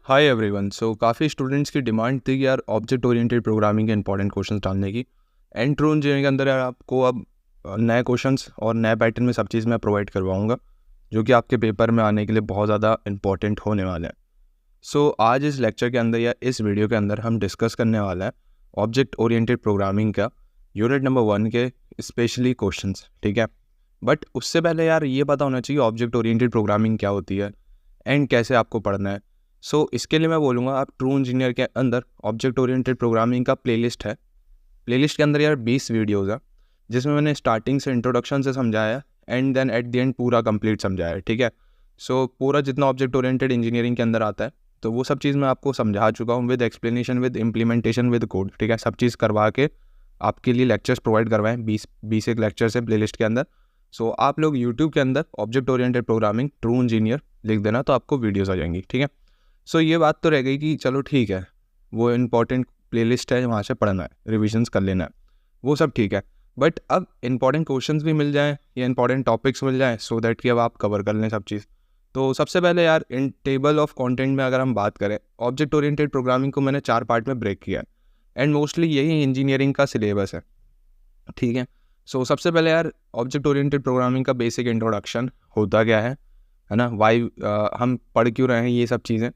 Hi everyone. काफ़ी students की demand थी कि यार ऑब्जेक्ट ओरिएंटेड प्रोग्रामिंग के इंपॉर्टेंट क्वेश्चंस डालने की। एंड ट्रू इंजीनियरिंग के अंदर यार आपको अब नए क्वेश्चंस और नए पैटर्न में सब चीज़ मैं प्रोवाइड करवाऊंगा जो कि आपके पेपर में आने के लिए बहुत ज़्यादा इंपॉर्टेंट होने वाले हैं। आज इस लेक्चर के अंदर या इस वीडियो के अंदर हम डिस्कस करने वाला है ऑब्जेक्ट ओरिएंटेड प्रोग्रामिंग का यूनिट नंबर 1 के स्पेशली क्वेश्चंस, ठीक है। बट उससे पहले यार ये पता होना चाहिए ऑब्जेक्ट ओरिएंटेड प्रोग्रामिंग क्या होती है एंड कैसे आपको पढ़ना है। इसके लिए मैं बोलूँगा आप ट्रू इंजीनियर के अंदर ऑब्जेक्ट ओरिएंटेड प्रोग्रामिंग का प्लेलिस्ट है। प्लेलिस्ट के अंदर यार 20 वीडियोज़ है जिसमें मैंने स्टार्टिंग से इंट्रोडक्शन से समझाया and then at the end पूरा कंप्लीट समझाया है, ठीक है। पूरा जितना ऑब्जेक्ट ओरिएंटेड इंजीनियरिंग के अंदर आता है तो वो सब चीज़ मैं आपको समझा चुका हूँ with explanation, with implementation, with code, ठीक है। सब चीज़ करवा के आपके लिए लेक्चर्स प्रोवाइड करवाएं। 20 एक लेक्चर्स हैं प्लेलिस्ट के अंदर। आप लोग यूट्यूब के अंदर object oriented programming true engineer लिख देना तो आपको वीडियोज़ आ जाएंगी, ठीक है। ये बात तो रह गई कि चलो ठीक है, वो इम्पॉर्टेंट प्लेलिस्ट है, वहाँ से पढ़ना है, रिविजन्स कर लेना है, वो सब ठीक है। बट अब इंपॉर्टेंट क्वेश्चंस भी मिल जाएं या इंपॉर्टेंट टॉपिक्स मिल जाएं सो दैट कि अब आप कवर कर लें सब चीज़। तो सबसे पहले यार इन टेबल ऑफ कंटेंट में अगर हम बात करें, ऑब्जेक्ट ओरिएंटेड प्रोग्रामिंग को मैंने 4 पार्ट में ब्रेक किया है एंड मोस्टली यही इंजीनियरिंग का सिलेबस है, ठीक है। सबसे पहले यार ऑब्जेक्ट ओरिएंटेड प्रोग्रामिंग का बेसिक इंट्रोडक्शन होता क्या है ना, वाई हम पढ़ क्यों रहे हैं ये सब चीज़ें,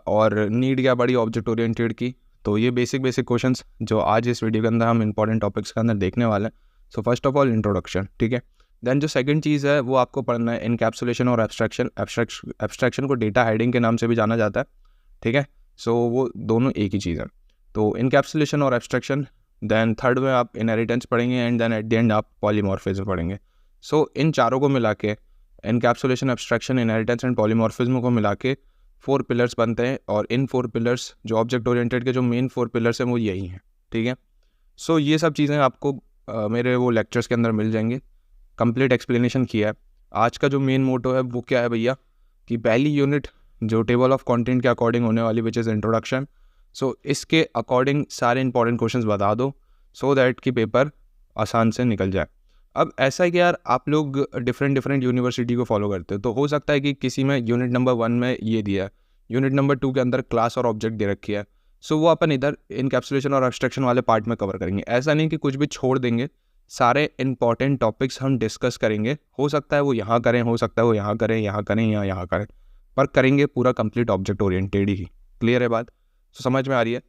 और नीड क्या पड़ी ऑब्जेक्ट ओरिएंटेड की। तो ये बेसिक क्वेश्चंस जो आज इस वीडियो के अंदर हम इंपॉर्टेंट टॉपिक्स के अंदर देखने वाले हैं। फर्स्ट ऑफ ऑल इंट्रोडक्शन, ठीक है। देन जो सेकंड चीज़ है वो आपको पढ़ना है इनकैप्सुलेशन और एब्स्ट्रैक्शन। एब्स्ट्रैक्शन को डेटा हाइडिंग के नाम से भी जाना जाता है, ठीक है। वो दोनों एक ही चीज़ है। तो इनकैप्सुलेशन और एब्स्ट्रैक्शन। देन थर्ड में आप इनहेरिटेंस पढ़ेंगे and then at the end आप पॉलीमॉर्फिज्म पढ़ेंगे। इन चारों को मिला के encapsulation, abstraction, inheritance and polymorphism को मिला के 4 पिलर्स बनते हैं। और इन 4 पिलर्स जो ऑब्जेक्ट ओरिएंटेड के जो मेन 4 पिलर्स हैं वो यही हैं, ठीक है। ये सब चीज़ें आपको मेरे वो लेक्चर्स के अंदर मिल जाएंगे। कंप्लीट एक्सप्लेनेशन किया है। आज का जो मेन मोटो है वो क्या है भैया, कि पहली यूनिट जो टेबल ऑफ कंटेंट के अकॉर्डिंग होने वाली विच इज़ इंट्रोडक्शन, इसके अकॉर्डिंग सारे इंपॉर्टेंट क्वेश्चंस बता दो सो दैट कि पेपर आसान से निकल जाए। अब ऐसा है कि यार आप लोग डिफरेंट यूनिवर्सिटी को फॉलो करते हो, तो हो सकता है कि किसी में यूनिट नंबर 1 में ये दिया है, यूनिट नंबर 2 के अंदर क्लास और ऑब्जेक्ट दे रखी है। वो अपन इधर इनकैप्सुलेशन और एब्स्ट्रैक्शन वाले पार्ट में कवर करेंगे। ऐसा नहीं कि कुछ भी छोड़ देंगे, सारे इंपॉर्टेंट टॉपिक्स हम डिस्कस करेंगे। हो सकता है वो यहाँ करें, हो सकता है वो यहाँ करें, यहाँ करें या यहाँ करें, पर करेंगे पूरा कंप्लीट ऑब्जेक्ट ओरिएंटेड ही। क्लियर है बात? समझ में आ रही है?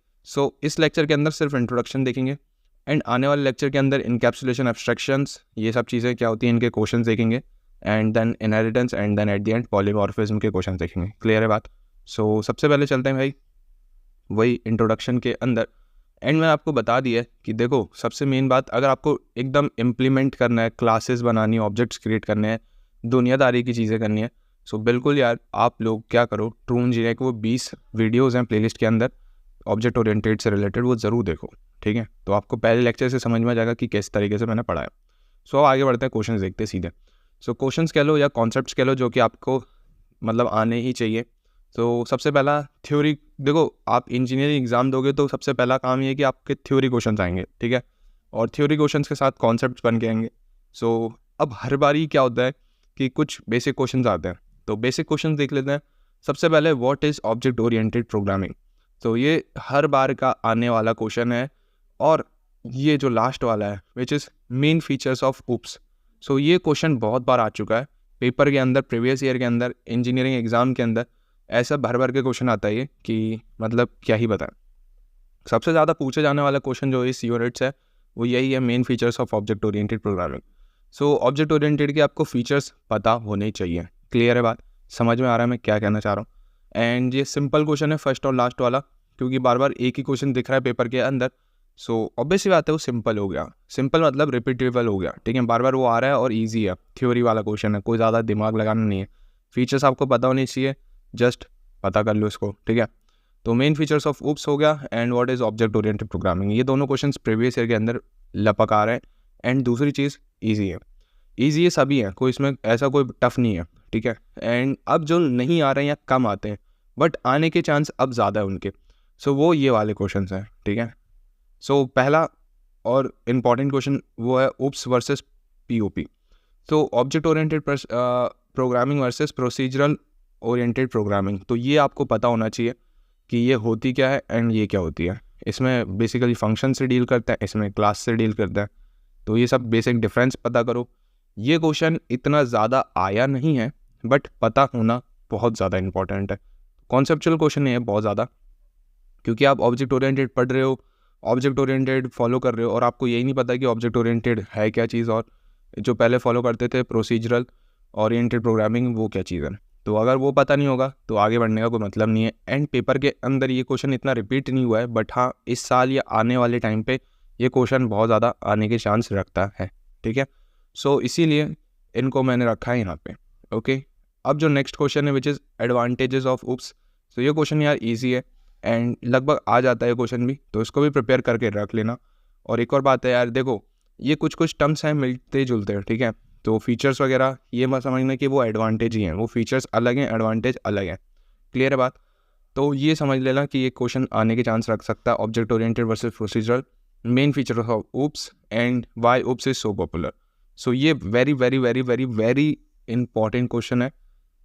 इस लेक्चर के अंदर सिर्फ इंट्रोडक्शन देखेंगे एंड आने वाले लेक्चर के अंदर इनकैप्सुलेशन, एब्स्ट्रैक्शंस, ये सब चीज़ें क्या होती हैं इनके क्वेश्चंस देखेंगे and then inheritance and then at the end polymorphism के क्वेश्चंस देखेंगे। क्लियर है बात? सबसे पहले चलते हैं भाई वही इंट्रोडक्शन के अंदर। एंड मैंने आपको बता दिया कि देखो सबसे मेन बात, अगर आपको एकदम इम्प्लीमेंट करना है, क्लासेस बनानी है, ऑब्जेक्ट्स क्रिएट करने हैं, दुनियादारी की चीज़ें करनी है, बिल्कुल यार आप लोग क्या करो, ट्रू इंजीनियर के वो 20 वीडियोज़ हैं प्लेलिस्ट के अंदर ऑब्जेक्ट ओरिएंटेड से रिलेटेड, वो ज़रूर देखो, ठीक है। तो आपको पहले लेक्चर से समझ में आ जाएगा कि किस तरीके से मैंने पढ़ाया। अब आगे बढ़ते हैं, क्वेश्चंस देखते हैं सीधे। क्वेश्चंस कह लो या कॉन्सेप्ट्स कह लो जो कि आपको मतलब आने ही चाहिए। सबसे पहला थ्योरी। देखो आप इंजीनियरिंग एग्जाम दोगे तो सबसे पहला काम ये है कि आपके थ्योरी क्वेश्चंस आएंगे, ठीक है, और थ्योरी क्वेश्चंस के साथ कॉन्सेप्ट्स बन के आएंगे। अब हर बारी क्या होता है कि कुछ बेसिक क्वेश्चंस आते हैं, तो बेसिक क्वेश्चंस देख लेते हैं। सबसे पहले what is object oriented programming. ये हर बार का आने वाला क्वेश्चन है। और ये जो लास्ट वाला है which is main features of oops, ये क्वेश्चन बहुत बार आ चुका है पेपर के अंदर, प्रीवियस ईयर के अंदर, इंजीनियरिंग एग्जाम के अंदर ऐसा भर भर के क्वेश्चन आता है ये कि मतलब क्या ही बताएं। सबसे ज़्यादा पूछे जाने वाला क्वेश्चन जो इस यूनिट है वो यही है, main features of object oriented programming. Object oriented के आपको फीचर्स पता होने चाहिए। क्लियर है बात? समझ में आ रहा है मैं क्या कहना चाह रहा हूँ? एंड ये सिंपल क्वेश्चन है फर्स्ट और लास्ट वाला, क्योंकि बार बार एक ही क्वेश्चन दिख रहा है पेपर के अंदर। ऑब्वियस ही बात है वो सिंपल हो गया। सिंपल मतलब रिपीटेबल हो गया, ठीक है, बार बार वो आ रहा है और ईजी है, थ्योरी वाला क्वेश्चन है, कोई ज़्यादा दिमाग लगाना नहीं है, फीचर्स आपको पता होने चाहिए, जस्ट पता कर लो इसको, ठीक है। तो मेन फीचर्स ऑफ ऊप्स हो गया and what is object oriented programming, ये दोनों क्वेश्चंस प्रीवियस ईयर के अंदर लपक आ रहे हैं। एंड दूसरी चीज़ ईजी है, ईजी ये सभी है, कोई इसमें ऐसा कोई टफ नहीं है, ठीक है। एंड अब जो नहीं आ रहे हैं या कम आते हैं बट आने के चांस अब ज़्यादा है उनके, वो ये वाले क्वेश्चन हैं, ठीक है। पहला और इम्पॉर्टेंट क्वेश्चन वो है oops versus POP. Object oriented programming versus procedural oriented programming, तो ये आपको पता होना चाहिए कि ये होती क्या है एंड ये क्या होती है। इसमें बेसिकली फंक्शन से डील करता है, इसमें क्लास से डील करता है, तो ये सब बेसिक डिफरेंस पता करो। ये क्वेश्चन इतना ज़्यादा आया नहीं है बट पता होना बहुत ज़्यादा इंपॉर्टेंट है। कॉन्सेप्चुअल क्वेश्चन है बहुत ज़्यादा, क्योंकि आप ऑब्जेक्ट ओरिएंटेड पढ़ रहे हो, ऑब्जेक्ट ओरिएंटेड फॉलो कर रहे हो और आपको यही नहीं पता कि ऑब्जेक्ट ओरिएंटेड है क्या चीज़, और जो पहले फॉलो करते थे प्रोसीजरल ओरिएंटेड प्रोग्रामिंग वो क्या चीज़ है। तो अगर वो पता नहीं होगा तो आगे बढ़ने का कोई मतलब नहीं है। एंड पेपर के अंदर ये क्वेश्चन इतना रिपीट नहीं हुआ है, बट हाँ इस साल या आने वाले टाइम पे ये क्वेश्चन बहुत ज़्यादा आने के चांस रखता है, ठीक है। सो इसीलिए इनको मैंने रखा है यहाँ पे, ओके। अब जो नेक्स्ट क्वेश्चन है विच इज़ एडवांटेजेस ऑफ उप्स, तो ये क्वेश्चन यार ईजी है एंड लगभग आ जाता है क्वेश्चन भी, तो इसको भी प्रिपेयर करके रख लेना। और एक और बात है यार, देखो ये कुछ टर्म्स हैं मिलते जुलते हैं, ठीक है। तो फीचर्स वगैरह ये मत समझना कि वो एडवांटेज ही हैं, वो फीचर्स अलग हैं, एडवांटेज अलग हैं, क्लियर है बात। तो ये समझ लेना कि ये क्वेश्चन आने के चांस रख सकता है, object oriented versus procedural, main feature of OOPs and why OOPs is so popular. So ये very very very very very important question है।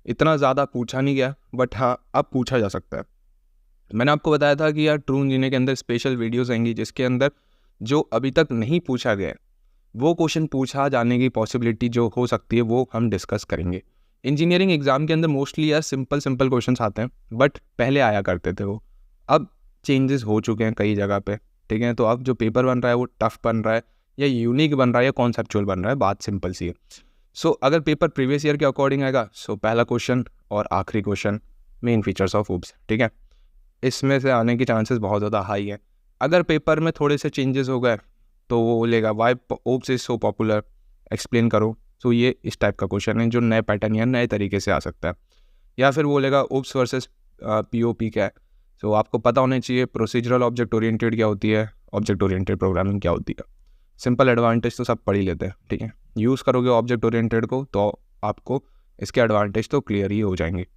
इतना ज़्यादा पूछा नहीं गया बट हाँ अब पूछा जा सकता है। मैंने आपको बताया था कि यार ट्रू इंजीनियर के अंदर स्पेशल वीडियोस आएंगी जिसके अंदर जो अभी तक नहीं पूछा गया वो क्वेश्चन पूछा जाने की पॉसिबिलिटी जो हो सकती है वो हम डिस्कस करेंगे। इंजीनियरिंग एग्जाम के अंदर मोस्टली यार सिंपल क्वेश्चंस आते हैं, बट पहले आया करते थे वो, अब चेंजेस हो चुके हैं कई जगह पे, ठीक है। तो अब जो पेपर बन रहा है वो टफ बन रहा है या यूनिक बन रहा है या कॉन्सेप्चुअल बन रहा है, बात सिंपल सी है। सो अगर पेपर प्रीवियस ईयर के अकॉर्डिंग आएगा, सो पहला क्वेश्चन और आखिरी क्वेश्चन मेन फीचर्स ऑफ उप्स, ठीक है, इसमें से आने के चांसेस बहुत ज़्यादा हाई है। अगर पेपर में थोड़े से चेंजेस हो गए तो वो बोलेगा why OOPs is so popular, explain करो। तो ये इस टाइप का क्वेश्चन है जो नए पैटर्न या नए तरीके से आ सकता है। या फिर बोलेगा उप्स वर्सेस पीओपी क्या है। तो आपको पता होना चाहिए प्रोसीजरल ऑब्जेक्ट ओरिएंटेड क्या होती है, ऑब्जेक्ट ओरिएंटेड प्रोग्रामिंग क्या होती है। सिंपल एडवांटेज तो सब पढ़ ही लेते हैं, ठीक है। यूज़ करोगे ऑब्जेक्ट ओरिएंटेड को तो आपको इसके एडवांटेज तो क्लियर ही हो जाएंगे।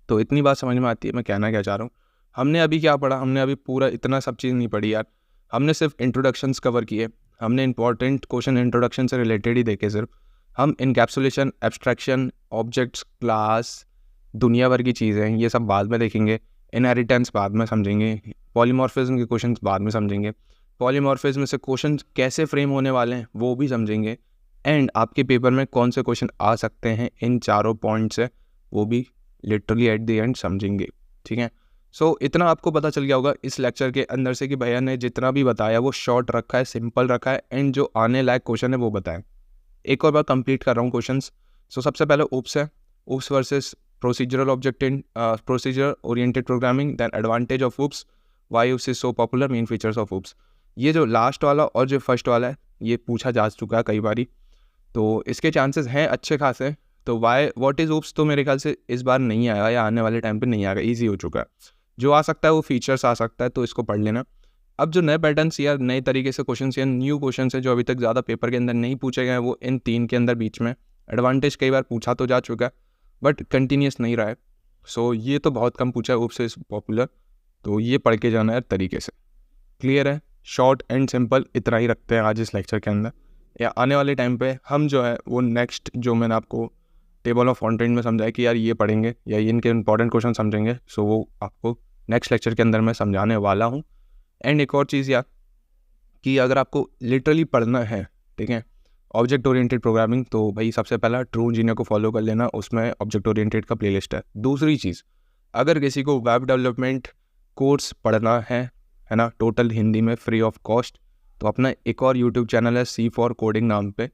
तो इतनी बात समझ में आती है मैं कहना क्या चाह रहा हूँ। हमने अभी क्या पढ़ा, हमने अभी पूरा इतना सब चीज़ नहीं पढ़ी यार, हमने सिर्फ इंट्रोडक्शंस कवर किए, हमने इंपॉर्टेंट क्वेश्चन इंट्रोडक्शन से रिलेटेड ही देखे सिर्फ। हम इनकैप्सुलेशन, एब्स्ट्रैक्शन, ऑब्जेक्ट्स, क्लास, दुनिया भर की चीज़ें ये सब बाद में देखेंगे। इनहेरिटेंस बाद में समझेंगे, पॉलीमॉर्फिज्म के क्वेश्चन बाद में समझेंगे, पॉलीमॉर्फिज्म से क्वेश्चन कैसे फ्रेम होने वाले हैं वो भी समझेंगे, एंड आपके पेपर में कौन से क्वेश्चन आ सकते हैं इन चारों पॉइंट से वो भी लिटरली एट द एंड समझेंगे, ठीक है। सो इतना आपको पता चल गया होगा इस लेक्चर के अंदर से कि भैया ने जितना भी बताया वो शॉर्ट रखा है, सिंपल रखा है, एंड जो आने लायक क्वेश्चन है वो बताएं। एक और बार कंप्लीट कर रहा हूँ क्वेश्चंस। सो सबसे पहले उप्स है, OOPs versus procedural object in procedure oriented programming, then advantage of OOPs, why OOPs is so popular, main features of OOPs. ये जो लास्ट वाला और जो फर्स्ट वाला है ये पूछा जा चुका है कई बारी, तो इसके चांसेस हैं अच्छे खासे। तो वाई व्हाट इज़ उप्स तो मेरे ख्याल से इस बार नहीं आएगा या आने वाले टाइम पे नहीं आएगा, ईजी हो चुका है। जो आ सकता है वो फीचर्स आ सकता है, तो इसको पढ़ लेना। अब जो नए पैटर्न्स या नए तरीके से क्वेश्चन या न्यू क्वेश्चन है जो अभी तक ज़्यादा पेपर के अंदर नहीं पूछे गए हैं वो इन तीन के अंदर बीच में। एडवांटेज कई बार पूछा तो जा चुका है बट कंटिन्यूस नहीं रहा है। सो ये तो बहुत कम पूछा है उप्स इज पॉपुलर, तो ये पढ़ के जाना है तरीके से, क्लियर है। शॉर्ट एंड सिंपल इतना ही रखते हैं आज इस लेक्चर के अंदर। या आने वाले टाइम पे हम जो है वो नेक्स्ट जो मैंने आपको टेबल ऑफ कंटेंट में समझाया कि यार ये पढ़ेंगे या इनके इंपॉर्टेंट क्वेश्चन समझेंगे, सो वो आपको नेक्स्ट लेक्चर के अंदर मैं समझाने वाला हूँ। एंड एक और चीज़ यार कि अगर आपको लिटरली पढ़ना है, ठीक है, ऑब्जेक्ट ओरिएंटेड प्रोग्रामिंग, तो भाई सबसे पहला ट्रू इंजीनियर को फॉलो कर लेना, उसमें ऑब्जेक्ट ओरिएंटेड का प्लेलिस्ट है। दूसरी चीज़, अगर किसी को वेब डेवलपमेंट कोर्स पढ़ना है ना, टोटल हिंदी में फ्री ऑफ कॉस्ट, तो अपना एक और यूट्यूब चैनल है C4 कोडिंग नाम पे,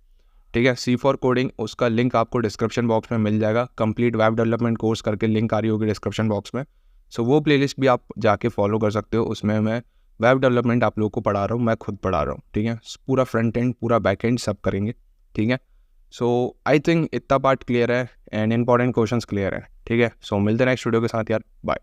ठीक है। C4 कोडिंग, उसका लिंक आपको डिस्क्रिप्शन बॉक्स में मिल जाएगा। कंप्लीट वेब डेवलपमेंट कोर्स करके लिंक आ रही होगी डिस्क्रिप्शन बॉक्स में। सो वो प्लेलिस्ट भी आप जाके फॉलो कर सकते हो। उसमें मैं वेब डेवलपमेंट आप लोगों को पढ़ा रहा हूँ, मैं खुद पढ़ा रहा हूँ, ठीक है। पूरा फ्रंट एंड पूरा बैक एंड सब करेंगे, ठीक है। सो आई थिंक इतना पार्ट क्लियर है एंड इंपॉर्टेंट क्वेश्चंस क्लियर है, ठीक है। सो मिलते हैं नेक्स्ट वीडियो के साथ यार, बाय।